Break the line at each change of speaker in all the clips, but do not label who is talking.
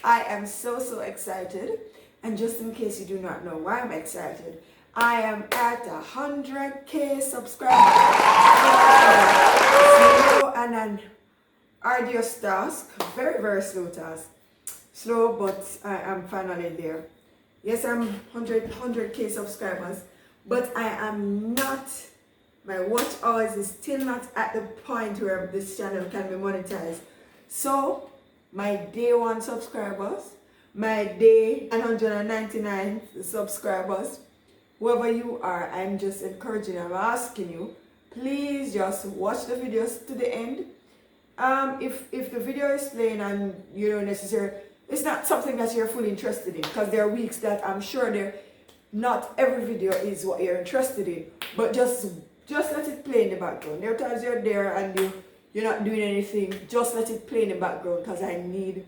I am so excited. And just in case you do not know why I'm excited, I am at 100K subscribers. Slow and an arduous task, very slow task. Slow, but I am finally there. Yes, I'm 100K subscribers, but I am not, my watch hours is still not at the point where this channel can be monetized. So, my day 1 subscribers, my day 199 subscribers, whoever you are, I'm just encouraging, I'm asking you, please just watch the videos to the end. If the video is playing and you don't necessarily, it's not something that you're fully interested in, because there are weeks that I'm sure not every video is what you're interested in, but just let it play in the background. There are times you're there and you're not doing anything, just let it play in the background, because I need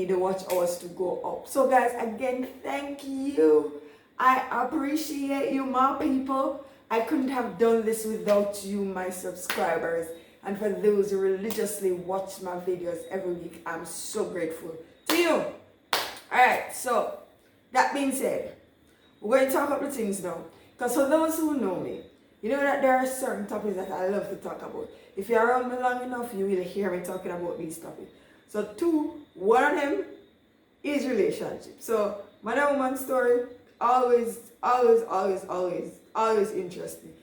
the watch hours to go up. So guys, again, thank you. I appreciate you, my people. I couldn't have done this without you, my subscribers. And for those who religiously watch my videos every week, I'm so grateful to you. Alright, so that being said, we're going to talk about the things now. Because for those who know me, you know that there are certain topics that I love to talk about. If you're around me long enough, you will hear me talking about these topics. So one of them is relationships. So man and woman story, always interesting.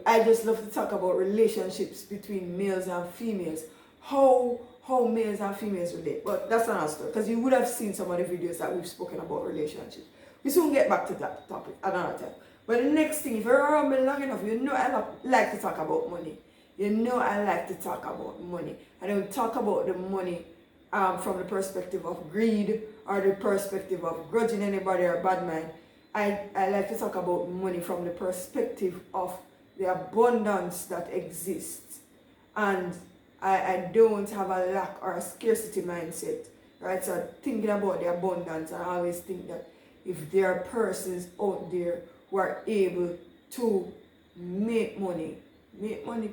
I just love to talk about relationships between males and females. How males and females relate. But that's another story, because you would have seen some of the videos that we've spoken about relationships. We soon get back to that topic another time. But the next thing, if you're around me long enough, you know I like to talk about money. You know I like to talk about money. I don't talk about the money from the perspective of greed or the perspective of grudging anybody or bad mind. I like to talk about money from the perspective of the abundance that exists. And I don't have a lack or a scarcity mindset. Right? So thinking about the abundance, I always think that if there are persons out there who are able to make money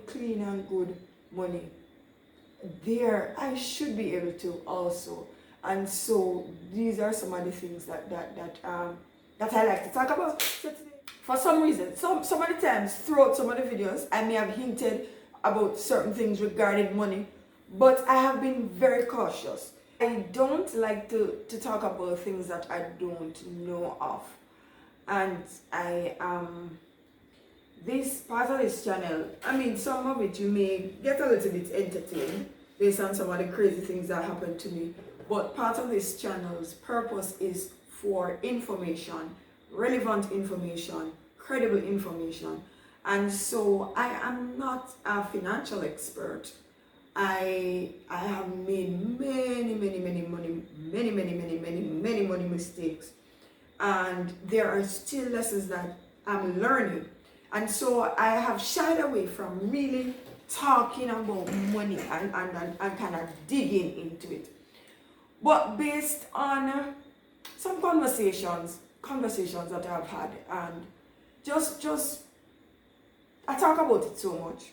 clean and good money, there I should be able to also. And so these are some of the things that I like to talk about. So today, for some reason, some of the times throughout some of the videos, I may have hinted about certain things regarding money, but I have been very cautious. I don't like to talk about things that I don't know of. And this part of this channel, I mean, some of it you may get a little bit entertained based on some of the crazy things that happened to me, but part of this channel's purpose is for information, relevant information, credible information. And so I am not a financial expert. I have made many money mistakes, and there are still lessons that I'm learning. And so I have shied away from really talking about money and kind of digging into it. But based on some conversations that I've had, and just I talk about it so much.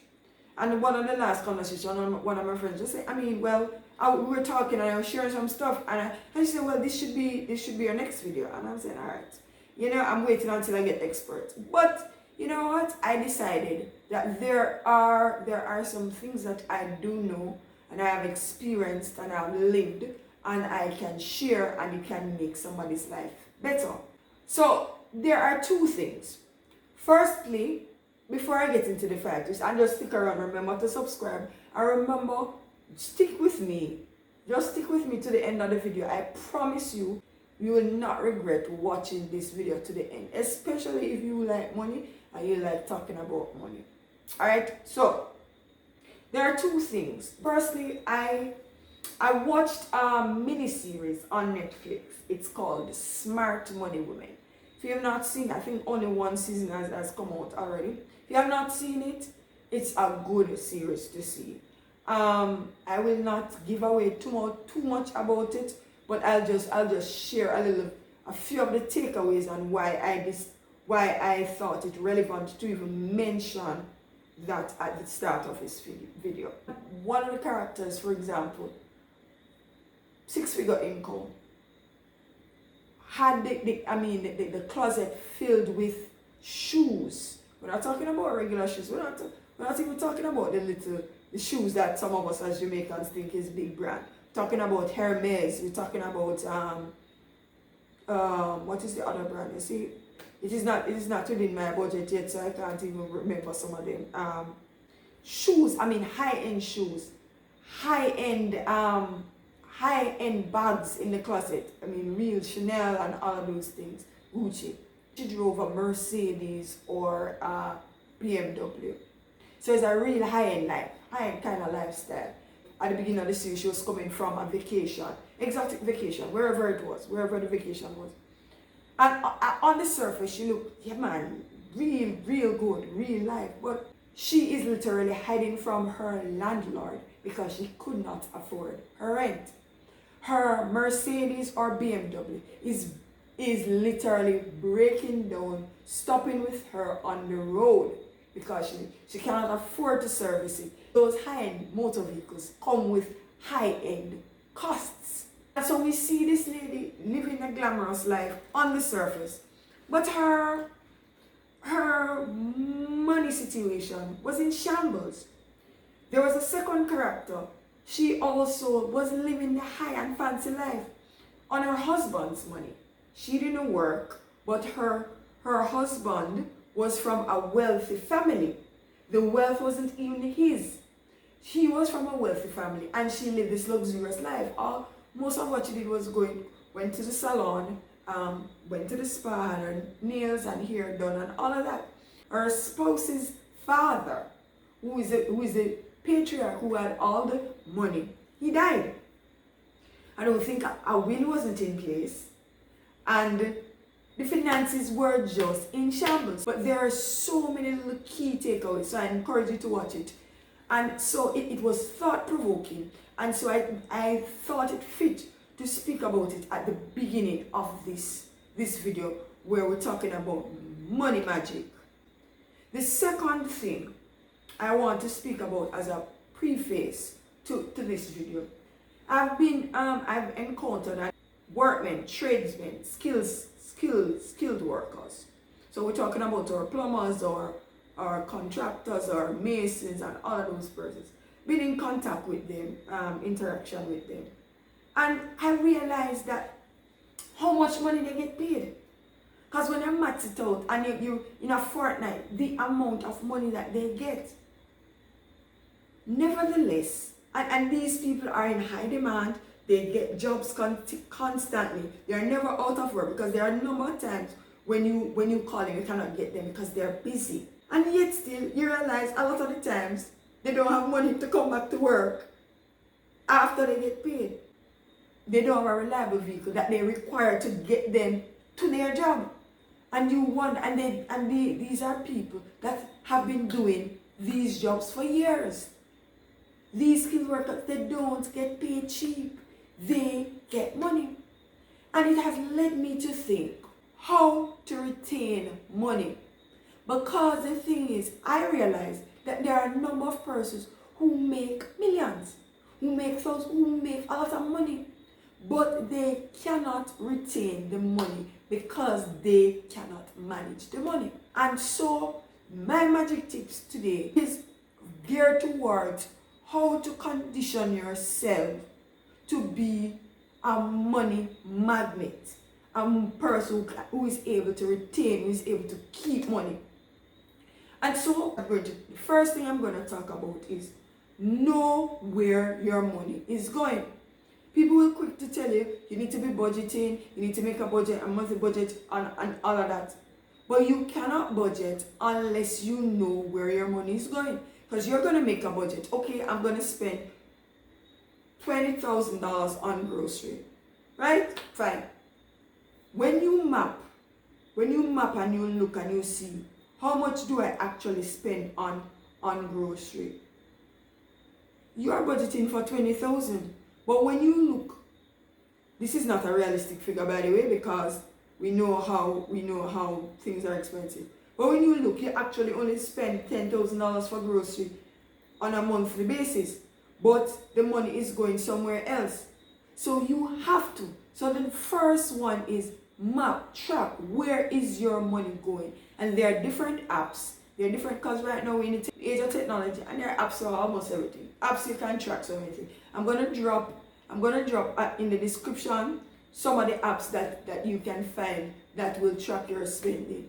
And one of the last conversations, one of my friends just said, we were talking and I was sharing some stuff, and she said, well, this should be your next video. And I'm saying, all right, I'm waiting until I get expert. But you know what? I decided that there are some things that I do know and I have experienced and I have lived, and I can share, and it can make somebody's life better. So there are two things. Firstly, before I get into the factors, and just stick around, remember to subscribe, and remember, stick with me. Just stick with me to the end of the video. I promise you, you will not regret watching this video to the end, especially if you like money and you like talking about money. Alright, so there are two things. Firstly, I watched a mini-series on Netflix. It's called Smart Money Women. If you have not seen it, I think only one season has come out already. If you have not seen it, it's a good series to see. I will not give away too much about it, but I'll just share a few of the takeaways on why I thought it relevant to even mention that at the start of this video. One of the characters, for example, six-figure income, had the closet filled with shoes. We're not talking about regular shoes. We're not even talking about the shoes that some of us as Jamaicans think is big brand. Talking about Hermes. We're talking about what is the other brand? You see, it is not within my budget yet, so I can't even remember some of them. Shoes. I mean, high-end shoes, high-end bags in the closet. I mean, real Chanel and all of those things. Gucci. She drove a Mercedes or a BMW. So it's a real high-end kind of lifestyle. At the beginning of the series, she was coming from a vacation, exotic vacation, wherever it was, wherever the vacation was. And on the surface, she looked, yeah man, real good, real life. But she is literally hiding from her landlord because she could not afford her rent. Her Mercedes or BMW is literally breaking down, stopping with her on the road because she cannot afford to service it. Those high-end motor vehicles come with high-end costs. And so we see this lady living a glamorous life on the surface. But her money situation was in shambles. There was a second character. She also was living the high and fancy life on her husband's money. She didn't work, but her husband was from a wealthy family. The wealth wasn't even his. She was from a wealthy family and she lived this luxurious life. Most of what she did was went to the salon, went to the spa, had her nails and hair done and all of that. Her spouse's father, who is a patriarch who had all the money, he died. I don't think a will wasn't in place. And the finances were just in shambles. But there are so many little key takeaways, so I encourage you to watch it. And so it was thought-provoking. And so I thought it fit to speak about it at the beginning of this video where we're talking about money magic. The second thing I want to speak about as a preface to this video, I've encountered workmen, tradesmen, skilled workers. So we're talking about our plumbers or our contractors or masons and all of those persons. Been in contact with them, interaction with them. And I realized that how much money they get paid. Because when I max it out and you in a fortnight, the amount of money that they get. Nevertheless, and these people are in high demand. They get jobs constantly. They are never out of work because there are a number of times when you call them, you cannot get them because they're busy. And yet still, you realize a lot of the times they don't have money to come back to work after they get paid. They don't have a reliable vehicle that they require to get them to their job. And you wonder, these are people that have been doing these jobs for years. These skilled workers, they don't get paid cheap. They get money. And it has led me to think how to retain money. Because the thing is, I realize that there are a number of persons who make millions, who make thousands, who make a lot of money, but they cannot retain the money because they cannot manage the money. And so my magic tips today is geared towards how to condition yourself to be a money magnet, a person who is able to retain, who is able to keep money. And so the first thing I'm going to talk about is know where your money is going. People will quick to tell you, you need to be budgeting, you need to make a budget, a monthly budget, and all of that. But you cannot budget unless you know where your money is going. Because you're going to make a budget. Okay, I'm going to spend $20,000 on grocery. Right? Fine. When you map and you look and you see, how much do I actually spend on grocery? You are budgeting for $20,000. But when you look, this is not a realistic figure, by the way, because we know how things are expensive. But when you look, you actually only spend $10,000 for grocery on a monthly basis. But the money is going somewhere else. So you have to. So the first one is map, track, where is your money going? And there are different apps. They're different because right now we're in the age of technology, and there are apps for almost everything. Apps you can track so many things. I'm gonna drop in the description some of the apps that you can find that will track your spending.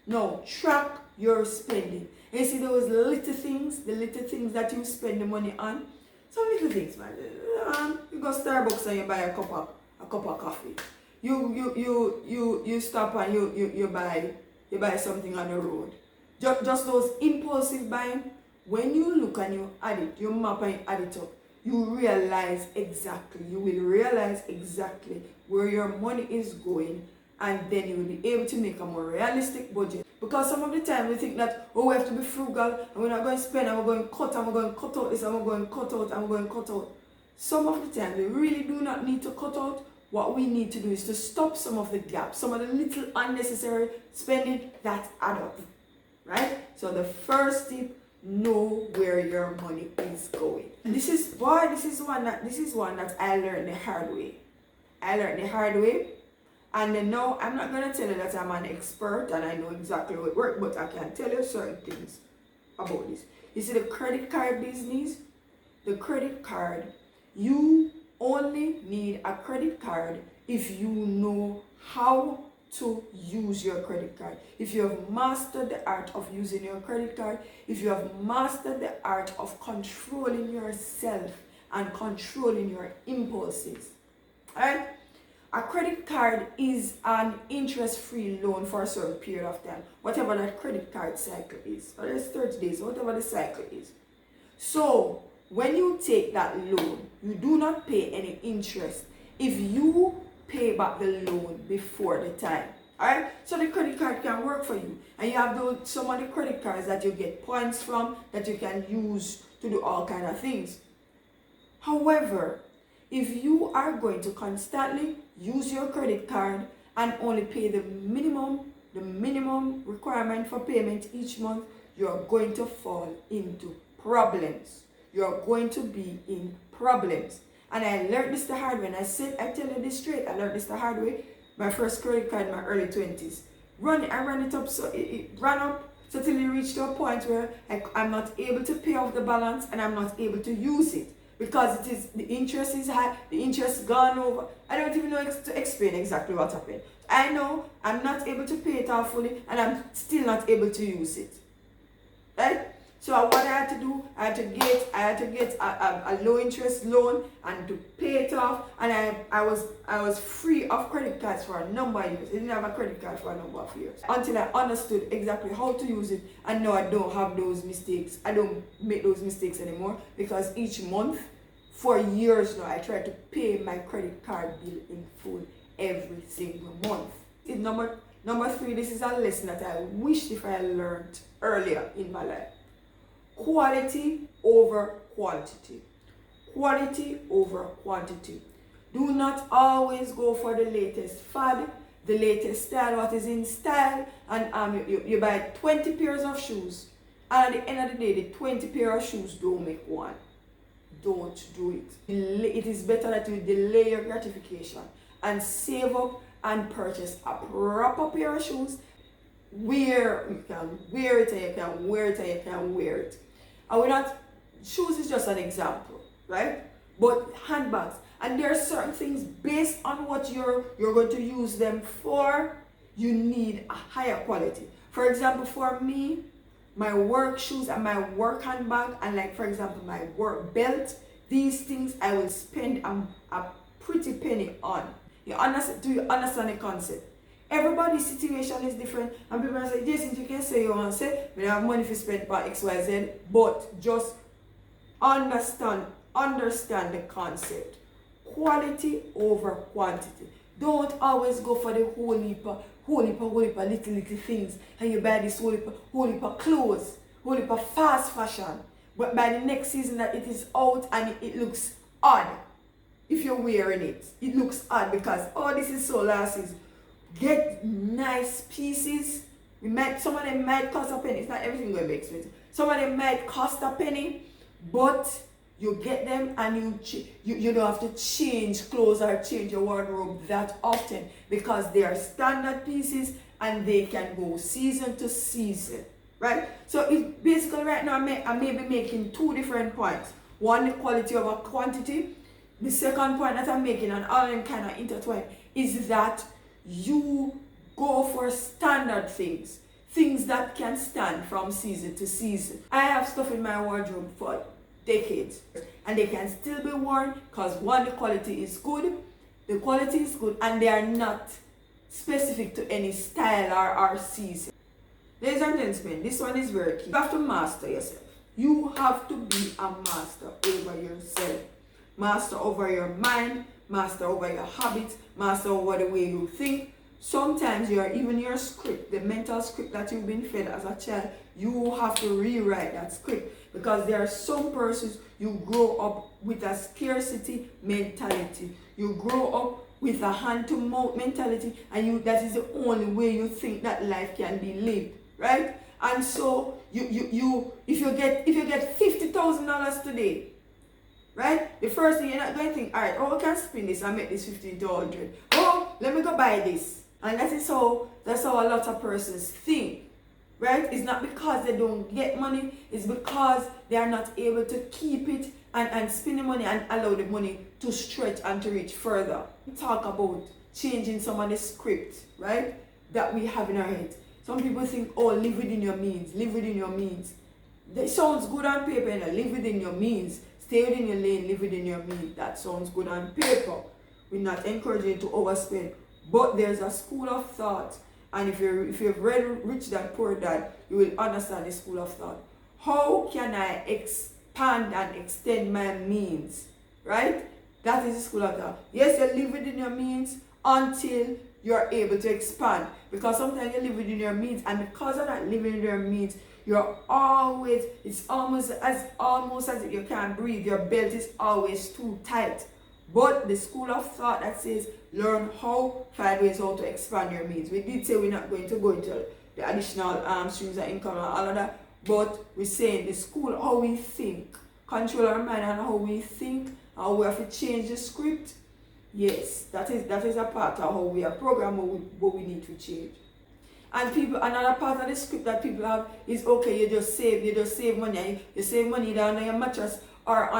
No, track your spending. And you see those little things, the little things that you spend the money on. Some little things, man. You go Starbucks and you buy a cup of coffee. You stop and you buy something on the road. Just those impulsive buying. When you look and you add it, you map and you add it up, you will realize exactly where your money is going, and then you will be able to make a more realistic budget. Because some of the time we think that, oh, we have to be frugal and we're not going to spend and we're going to cut and we're going to cut out this and we're going to cut out and we're going to cut out. Some of the time we really do not need to cut out. What we need to do is to stop some of the gaps, some of the little unnecessary spending that add up. Right? So the first tip, know where your money is going. And this is one that I learned the hard way. And then now I'm not gonna tell you that I'm an expert and I know exactly how it works, but I can tell you certain things about this. You see the credit card business, you only need a credit card if you know how to use your credit card. If you have mastered the art of using your credit card, if you have mastered the art of controlling yourself and controlling your impulses. Alright? A credit card is an interest-free loan for a certain period of time, whatever that credit card cycle is, or it's 30 days, whatever the cycle is. So when you take that loan, you do not pay any interest if you pay back the loan before the time. Alright? So the credit card can work for you. And you have some of the credit cards that you get points from that you can use to do all kind of things. However, if you are going to constantly use your credit card and only pay the minimum requirement for payment each month, you're going to fall into problems. You're going to be in problems. And I learned this the hard way. And I tell you this straight, I learned this the hard way. My first credit card in my early 20s. I ran it up so it ran up so till it reached to a point where I'm not able to pay off the balance and I'm not able to use it. Because the interest is high, the interest gone over. I don't even know to explain exactly what happened. I know I'm not able to pay it off fully and I'm still not able to use it. Right? So what I had to do, I had to get a low interest loan and to pay it off, and I was free of credit cards for a number of years. I didn't have a credit card for a number of years until I understood exactly how to use it, and now I don't have those mistakes. I don't make those mistakes anymore because each month for years now I try to pay my credit card bill in full every single month. Number 3, this is a lesson that I wished if I learned earlier in my life. Quality over quantity. Quality over quantity. Do not always go for the latest fad, the latest style, what is in style, and you buy 20 pairs of shoes, and at the end of the day, the 20 pair of shoes don't make one. Don't do it. It is better that you delay your gratification and save up and purchase a proper pair of shoes. You can wear it and you can wear it and you can wear it. Shoes is just an example, right? But handbags, and there are certain things based on what you're going to use them for, you need a higher quality. For example, for me, my work shoes and my work handbag, and like for example my work belt, these things I will spend a pretty penny on. Do you understand the concept? Everybody's situation is different, and people say, Jason, you can say you want to say, we have money to spend for XYZ, but just understand the concept. Quality over quantity. Don't always go for the whole heap of little things, and you buy this whole heap of clothes, whole heap of fast fashion, but by the next season that it is out and it looks odd. If you're wearing it, it looks odd because, oh, this is so last season. Get nice pieces. Some of them might cost a penny. It's not everything going to be expensive. Some of them might cost a penny, but You get them and you don't have to change clothes or change your wardrobe that often, because they are standard pieces and they can go season to season, right? So it basically right now I may be making two different points. One, the quality over quantity. The second point that I'm making, and all of them kind of intertwine, is that you go for standard things. Things that can stand from season to season. I have stuff in my wardrobe for decades and they can still be worn because one, the quality is good. And they are not specific to any style or season. Ladies and gentlemen, this one is very key. You have to master yourself. You have to be a master over yourself. Master over your mind, master over your habits, master over the way you think. Sometimes even your script, the mental script that you've been fed as a child, you have to rewrite that script, because there are some persons you grow up with a scarcity mentality. You grow up with a hand-to-mouth mentality, and that is the only way you think that life can be lived, right? And so if you get $50,000 today, right? The first thing, you're not going to think, all right, I can spend this and make this 50 to 100. Oh, let me go buy this. And that's how a lot of persons think, right? It's not because they don't get money, it's because they are not able to keep it and spend the money and allow the money to stretch and to reach further. We talk about changing some of the script, right, that we have in our heads. Some people think, oh, live within your means, live within your means. That sounds good on paper, and live within your means. Stay within your lane, live within your means. That sounds good on paper. We're not encouraging you to overspend. But there's a school of thought. And if you've read Rich Dad Poor Dad, you will understand the school of thought. How can I expand and extend my means? Right? That is the school of thought. Yes, you live within your means until you're able to expand. Because sometimes you live within your means, and because of that living within your means, it's almost as if you can't breathe. Your belt is always too tight. But the school of thought that says learn find ways how to expand your means. We did say we're not going to go into the additional streams of income and all of that, but we're saying the school, how we think, control our mind and how we think, how we have to change the script. Yes, that is a part of how we are programmed, what we need to change. And another part of the script that people have is, okay, you just save money. You save money down on your mattress or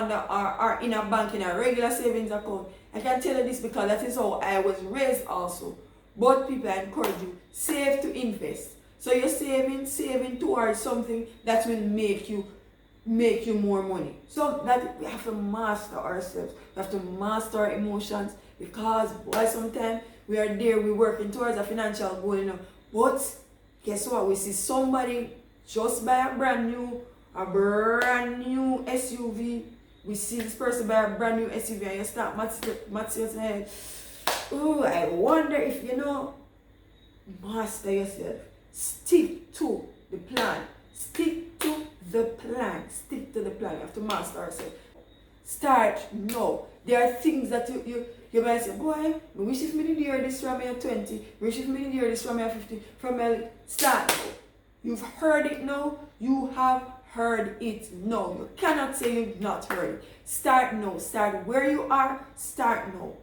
in a bank, in a regular savings account. I can tell you this because that is how I was raised also. But people, I encourage you, save to invest. So you're saving towards something that will make you more money. So that we have to master ourselves. We have to master our emotions, because boy, sometimes we are there, we're working towards a financial goal, But guess what? We see somebody just buy a brand new SUV. We see this person buy a brand new SUV, and you start match your head. Oh, I wonder if master yourself. Stick to the plan. Stick to the plan. You have to master yourself. Start now. There are things that you might say, boy, I wish if me did hear this from me at 20, wish if me did hear this from me at 50, start now. You've heard it now. You have heard it now. You cannot say you've not heard it. Start now. Start where you are. Start now.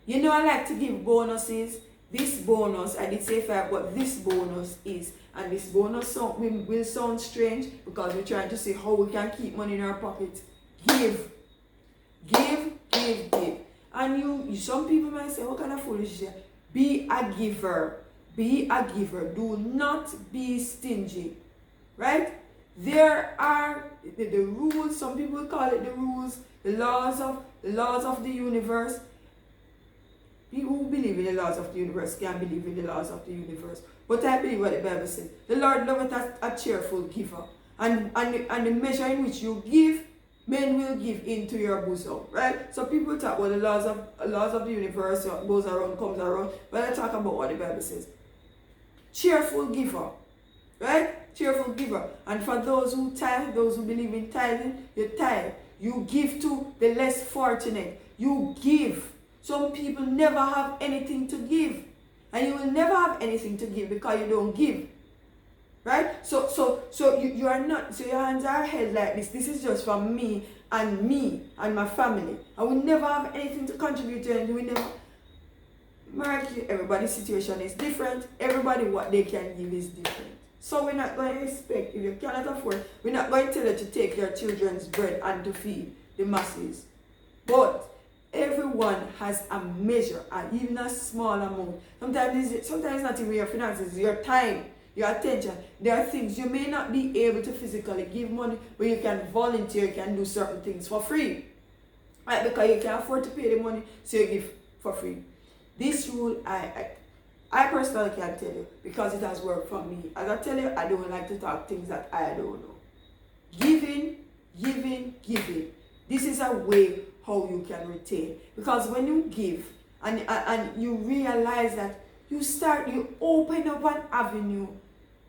I like to give bonuses. This bonus, I did say 5, but this bonus is, and this bonus will sound strange because we're trying to see how we can keep money in our pocket. Give. And some people might say, what kind of foolishness? Be a giver. Be a giver. Do not be stingy. Right? There are the rules. Some people call it the rules, the laws of the universe. People who believe in the laws of the universe can believe in the laws of the universe. But I believe what the Bible says. The Lord loveth a cheerful giver. And the measure in which you give, men will give into your bosom, right? So people talk about the laws of the universe, goes around, comes around. But I talk about what the Bible says. Cheerful giver, right? Cheerful giver. And for those who tithe, those who believe in tithing, you tithe. You give to the less fortunate. You give. Some people never have anything to give. And you will never have anything to give because you don't give. Right? So you are not, so your hands are held like this. This is just from me and me and my family. I will never have anything to contribute to, and we never. Mercury, everybody's situation is different. Everybody, what they can give is different. So we're not going to expect, if you cannot afford, we're not going to tell you to take your children's bread and to feed the masses. But everyone has a measure, and even a small amount. Sometimes it's not even your finances, your time, your attention. There are things you may not be able to physically give money, but you can volunteer, you can do certain things for free. Right? Because you can afford to pay the money, so you give for free. This rule, I personally can't tell you because it has worked for me. As I tell you, I don't like to talk things that I don't know. Giving. This is a way how you can retain. Because when you give and you realize that you open up an avenue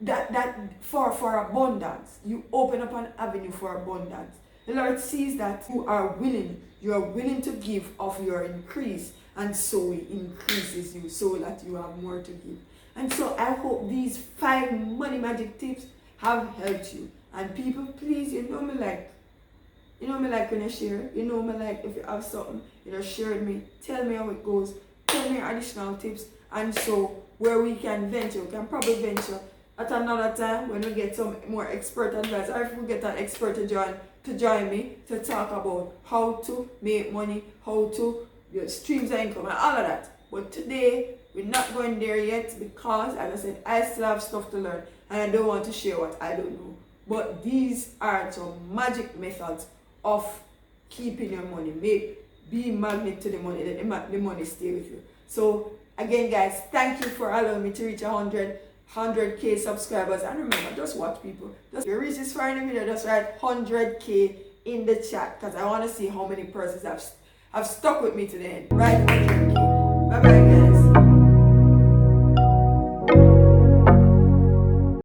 that for abundance. You open up an avenue for abundance. The Lord sees that you are willing to give of your increase, and so He increases you so that you have more to give. And so I hope these 5 money magic tips have helped you. And people, please, you know me like when you share. You know me like if you have something, share with me. Tell me how it goes. Tell me additional tips. And so where we can venture, we can probably venture at another time when we get some more expert advice, or if we get an expert to join me to talk about how to make money, how to streams of income and all of that. But today we're not going there yet because, as I said, I still have stuff to learn and I don't want to share what I don't know. But these are some magic methods of keeping your money. Be magnet to the money, let the money stay with you. So again, guys, thank you for allowing me to reach 100K subscribers. And remember, just watch people. If you reach this far in the video, just write 100K in the chat because I want to see how many persons have stuck with me to the end. Right? 100K. Bye bye, guys.